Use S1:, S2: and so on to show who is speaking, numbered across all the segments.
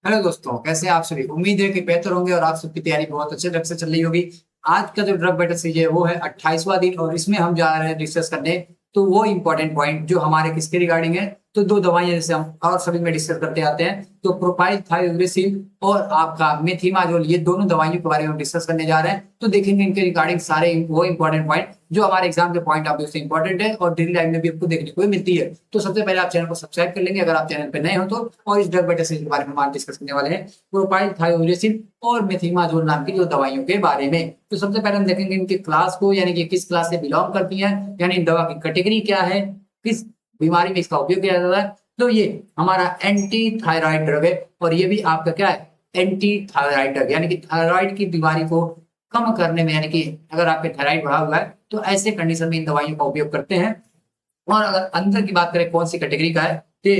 S1: Hello दोस्तों, कैसे हैं आप सभी। उम्मीद है कि बेहतर होंगे और आप सबकी तैयारी बहुत अच्छे ढंग से चल रही होगी। आज का जो ड्रग बैटल सीरीज है वो है 28वां दिन और इसमें हम जा रहे हैं डिस्कस करने। तो वो इंपॉर्टेंट पॉइंट जो हमारे किसके रिगार्डिंग है, तो दो दवाइयां जैसे हम और सभी में डिस्कस करते आते हैं, तो प्रोपाइल थायोरेसिल और आपका मेथिमाजोल, ये दोनों दवाइयों के बारे में डिस्कस करने जा रहे हैं। तो देखेंगे इनके रिगार्डिंग सारे वो इंपॉर्टेंट पॉइंट जो हमारे एग्जाम के पॉइंट ऑफ व्यू से इंपॉर्टेंट है और डेली लाइफ में भी आपको देखने को मिलती है। तो सबसे पहले आप चैनल को सब्सक्राइब कर लेंगे अगर आप चैनल पर नए हो तो। और इस ड्रग बैटल सीरीज के बारे में हम डिस्कस करने वाले हैं, प्रोपाइल थायोरेसिल और मेथिमाजोल नाम की जो दवाइयों के बारे में। तो सबसे पहले हम देखेंगे इनके क्लास को, यानी कि किस क्लास से बिलोंग करती है, यानी इन दवा की कैटेगरी क्या है, किस बीमारी में इसका उपयोग किया जाता है। तो ये हमारा एंटी थायराइड ड्रग है और ये भी आपका क्या है, एंटी थायराइड ड्रग, यानी कि थायराइड की बीमारी को कम करने में, यानी कि अगर आपके थायराइड बढ़ा हुआ है तो ऐसे कंडीशन में इन दवाइयों का उपयोग करते हैं। और अगर अंदर की बात करें कौन सी कैटेगरी का है, ये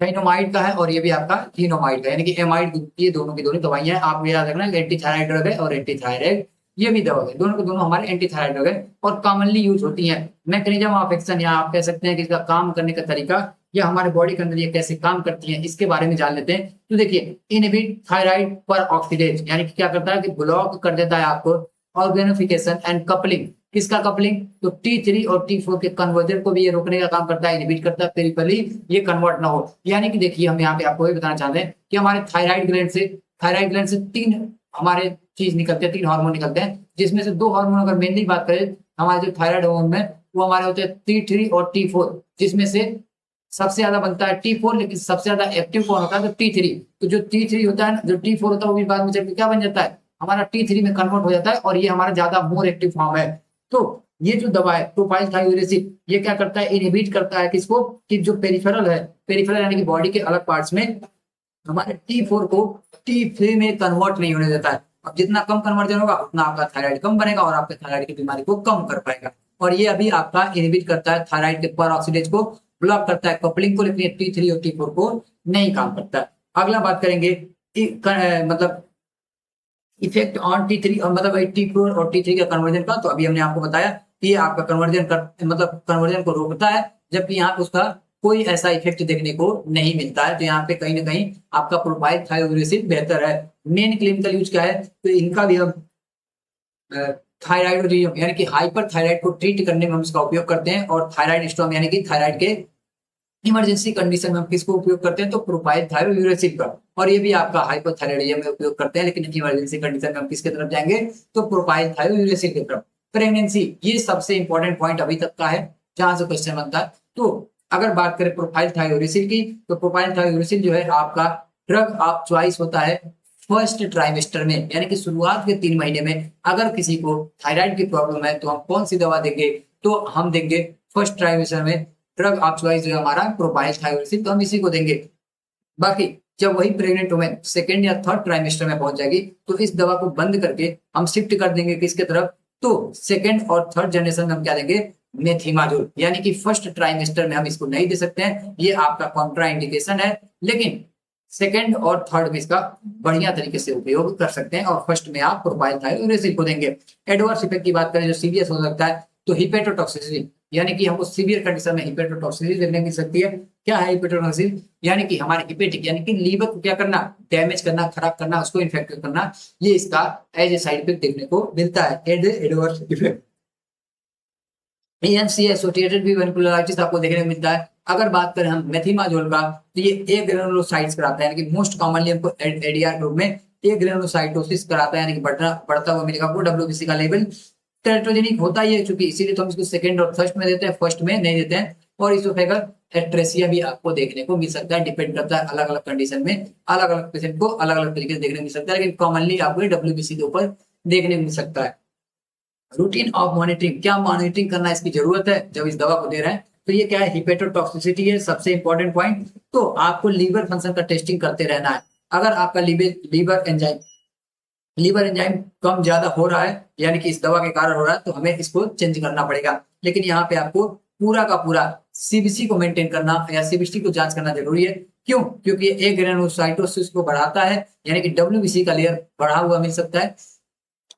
S1: थाइनोमाइड का है और ये भी आपका थीनोमाइड का, यानी कि एमाइड, ये दोनों की दोनों दवाइयां हैं। आप याद रखना, एंटी थायराइड ड्रग है और एंटी थायराइड ये भी दवा है, दोनों के दोनों हमारे एंटी थायराइड ड्रग है और कॉमनली यूज होती है। मैकेनिज्म ऑफ एक्शन, या आप कह सकते हैं कि इसका काम करने का तरीका या हमारे बॉडी के अंदर ये कैसे काम करती है इसके बारे में जान लेते हैं। तो देखिए, इनहिबिट थायराइड पर ऑक्सीडेज, यानी कि क्या करता है कि ब्लॉक कर देता है आपको ऑर्गेनोफिकेशन एंड कपलिंग। किसका कपलिंग, तो T3 और T4 के कन्वर्जन को भी ये रोकने का काम करता है, इनहिबिट करता है, पेरिफेरली ये कन्वर्ट ना हो। यानी कि देखिए, हम यहाँ पे आपको ये बताना चाहते हैं कि हमारे थायराइड ग्लैंड से तीन हमारे चीज निकलते हैं, तीन हार्मोन निकलते हैं, जिसमें से दो हार्मोन अगर मेनली बात करें हमारे जो थायराइड हार्मोन में, वो हमारे होते हैं T3 और T4, जिसमें से सबसे ज्यादा बनता है T4, लेकिन सबसे ज्यादा एक्टिव कौन होता है, तो T3। तो जो T3 होता है ना, जो T4 होता है, वो भी बाद में चल के क्या बन जाता है, हमारा T3 में कन्वर्ट हो जाता है और ये हमारा ज्यादा मोर एक्टिव फॉर्म है। तो ये जो दवा है प्रोपाइल थायोरेसिल, ये क्या करता है, इनहिबिट करता है किसको, कि जो पेरिफेरल है, पेरिफेरल यानी कि बॉडी के अलग पार्ट्स में हमारे T4 को T3 में कन्वर्ट नहीं होने देता है। अब जितना कम कन्वर्जन होगा उतना आपका थायराइड कम बनेगा और आपके थायराइड की बीमारी को कम कर पाएगा। और ये अभी आपका इनहिबिट करता है थायराइड के पर ऑक्सीडेज को, ब्लॉक करता है कपलिंग को, लेकिन T3 और T4 को नहीं काम करता है। अगला बात करेंगे मतलब इफेक्ट ऑन T3 और मतलब T4 और T3 का कन्वर्जन का। तो अभी हमने आपको बताया कि ये आपका कन्वर्जन कर मतलब कन्वर्जन को रोकता है, जबकि यहाँ पे उसका कोई ऐसा इफेक्ट देखने को नहीं मिलता है। तो यहाँ पे कहीं ना कहीं आपका प्रोपाइल थायोरेसिल बेहतर है। मेन क्लिनिकल यूज क्या है, तो इनका भी हम थायराइडोडियम यानी कि हाइपर थायराइड को ट्रीट करने में हम इसका उपयोग करते हैं, और थायराइड स्टॉर्म यानी कि थायराइड के इमरजेंसी कंडीशन में हम किसको उपयोग करते हैं, तो प्रोपाइल थायोरेसिल का। और ये भी आपका हाइपोथायराइडिज्म में उपयोग करते हैं, लेकिन इमरजेंसी कंडीशन में हम किसके तरफ जाएंगे, तो प्रोपाइल थायोरेसिल की तरफ। प्रेगनेंसी, ये सबसे इंपॉर्टेंट पॉइंट अभी तक का है जहां से क्वेश्चन बनता है। तो अगर बात करें प्रोपाइल थायोरेसिल की, तो प्रोपाइल थायोरेसिल जो है आपका ड्रग ऑफ चॉइस होता है फर्स्ट ट्राइमेस्टर में, यानी कि शुरुआत के 3 महीने में अगर किसी को थायराइड की प्रॉब्लम है तो हम कौन सी दवा देंगे, तो हम देंगे फर्स्ट ट्राइमेस्टर में ड्रग ऑफ चॉइस जो है हमारा प्रोपाइल थायोरेसिल, तो हम इसी को देंगे। बाकी जब वही प्रेग्नेंट वुमेन सेकेंड या थर्ड ट्राइमेस्टर में पहुंच जाएगी तो इस दवा को बंद करके हम शिफ्ट कर देंगे किसके तरफ, तो सेकेंड और थर्ड जनरेशन में हम क्या देंगे, मेथिमाजोल। यानी कि फर्स्ट ट्राइमेस्टर में हम इसको नहीं दे सकते हैं, ये आपका कॉन्ट्रा इंडिकेशन है, लेकिन सेकेंड और थर्ड में इसका बढ़िया तरीके से उपयोग कर सकते हैं और फर्स्ट में आप प्रोपाइल थायोरेसिल को देंगे। एडवर्स इफेक्ट की बात करें जो सीरियस हो सकता है, तो हिपेटोटॉक्सिसिटी, यानी कि हमको सीवियर कंडीशन में हिपेटोटॉक्सिसिटी देखने मिल सकती है। क्या है हिपेटोटॉक्सिसिटी, यानी कि हमारे हिपेटिक यानी कि लीवर को क्या करना, डैमेज करना, खराब करना, उसको इन्फेक्ट करना, ये इसका एज ए साइड इफेक्ट देखने को मिलता है, as a adverse effect. ANC associated भी वेनिकुलराइटिस आपको देखने को मिलता है। अगर बात करें हम मेथिमाजोल का, तो ये ए ग्रेनुलोसाइट्स कराता है, यानी कि मोस्ट कॉमनली हमको एडीआर ग्रुप में ए ग्रेनुलोसाइटोसिस कराता है, यानी कि बढ़ता हुआ मिलेगा आपको डब्ल्यूबीसी का लेवल। टेट्रोजेनिक होता ही है, क्योंकि इसीलिए तो हम इसको सेकंड और थर्ड में देते हैं, फर्स्ट में नहीं देते हैं। और इसोफेगल एट्रेसिया भी आपको देखने को मिल सकता है, डिपेंड करता है अलग अलग कंडीशन में, अलग अलग पेशेंट को अलग अलग तरीके से देखने को मिल सकता है, लेकिन कॉमनली आपको डब्ल्यूबीसी के ऊपर देखने को मिल सकता है। रूटीन ऑफ मॉनिटरिंग, क्या मॉनिटरिंग करना इसकी जरूरत है जब इस दवा को दे रहे हैं, तो ये क्या है, हिपेटोटॉक्सिसिटी है सबसे इंपॉर्टेंट पॉइंट। तो आपको लीवर फंक्शन का टेस्टिंग करते रहना है। अगर आपका लीवर एंजाइम कम ज्यादा हो रहा है, यानी कि इस दवा के कारण हो रहा है, तो हमें इसको चेंज करना पड़ेगा। लेकिन यहाँ पे आपको पूरा का पूरा सीबीसी को मेंटेन करना या सीबीसी को जांच करना जरूरी है। क्यों, क्योंकि ये ग्रेनुलोसाइटोसिस को बढ़ाता है, यानी कि डब्ल्यूबीसी का लेयर बढ़ा हुआ मिल सकता है।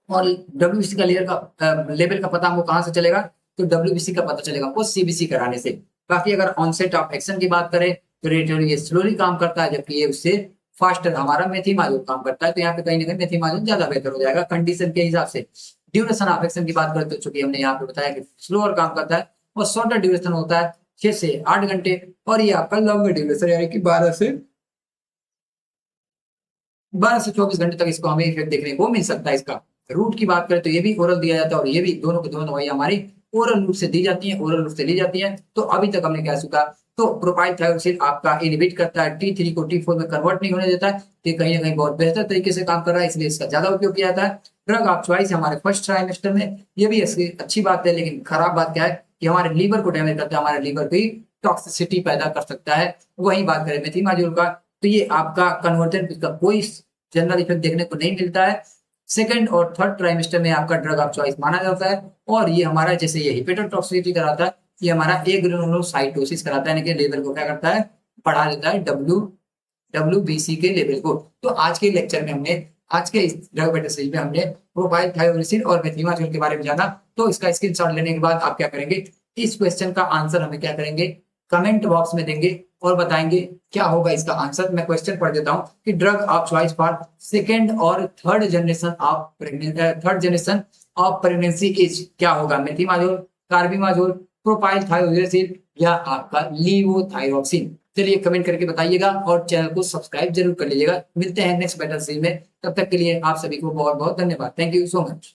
S1: और डब्ल्यूबीसी का लेयर का लेवल का पता हमको कहाँ से चलेगा, तो डब्ल्यूबीसी का पता चलेगा हमको सीबीसी कराने से। बाकी अगर ऑनसेट ऑफ एक्शन की बात करें, तो ये स्लोली काम करता है, जबकि ये उससे फास्टर हमारा मेथिमाजोल काम करता है, तो यहाँ पे कहीं ना कहीं मेथिमाजोल ज्यादा बेहतर हो जाएगा कंडीशन के हिसाब से। ड्यूरेशन ऑफ एक्शन की बात करें तो चूंकि हमने यहाँ पे बताया कि स्लोअर काम करता है और शॉर्टर ड्यूरेशन होता है 6 से 8 घंटे, और ये आपका लॉन्गर ड्यूरेशन यानी कि 12 से 24 घंटे तक इसको हमें इफेक्ट देखने को मिल सकता है। इसका रूट की बात करें तो ये भी ओरल दिया जाता है और ये भी दोनों की दोनों दवाइयां हमारी ओरल रूट से दी जाती हैं, ओरल रूट से ली जाती हैं। तो अभी तक हमने क्या सीखा, तो प्रोपाइल थायरोसिन आपका इनहिबिट करता है, T3 को T4 में कन्वर्ट नहीं होने देता है, ये कहीं ना कहीं बहुत बेहतर तरीके से काम कर रहा है, इसलिए इसका ज्यादा उपयोग किया जाता है। ड्रग ऑफ चॉइस हमारे फर्स्ट ट्राइमेस्टर में, ये भी अच्छी बात है, लेकिन खराब बात क्या है कि हमारे लीवर को डैमेज करता है, हमारे लीवर की टॉक्सिसिटी पैदा कर सकता है। वही बात करें मेथिमाजोल का, तो ये आपका कन्वर्जन का कोई जनरल इफेक्ट देखने को नहीं मिलता है। सेकंड और थर्ड ट्राइमेस्टर में आपका ड्रग ऑफ चॉइस माना जाता है, और ये हमारा जैसे ये हिपेटोटॉक्सिसिटी कराता है, ये हमारा एग्रेनुलोसाइटोसिस कराता है, यानी कि लेवल को क्या करता है, बढ़ा देता है, WBC के लेवल को। तो आज के लेक्चर में हमने, आज के इस ड्रग बेटर सीरीज में हमने प्रोपाइल थायरोसिन और मेथिमाजोल के बारे में जाना। तो इसका स्क्रीनशॉट लेने के बाद आप क्या करेंगे, इस क्वेश्चन का आंसर हमें क्या करेंगे, कमेंट बॉक्स में देंगे और बताएंगे क्या होगा इसका आंसर। मैं क्वेश्चन पढ़ देता हूं कि drug of choice for second और third generation of pregnancy is क्या होगा, मेथिमाजोल, कार्बिमाजोल, प्रोपाइल थायरोसिन या आपका लीवोथायरोक्सिन। चलिए कमेंट करके बताइएगा और चैनल को सब्सक्राइब जरूर कर लीजिएगा। मिलते हैं नेक्स्ट बेटर सीरीज में, तब तक के लिए आप सभी को बहुत बहुत धन्यवाद। Thank you so much.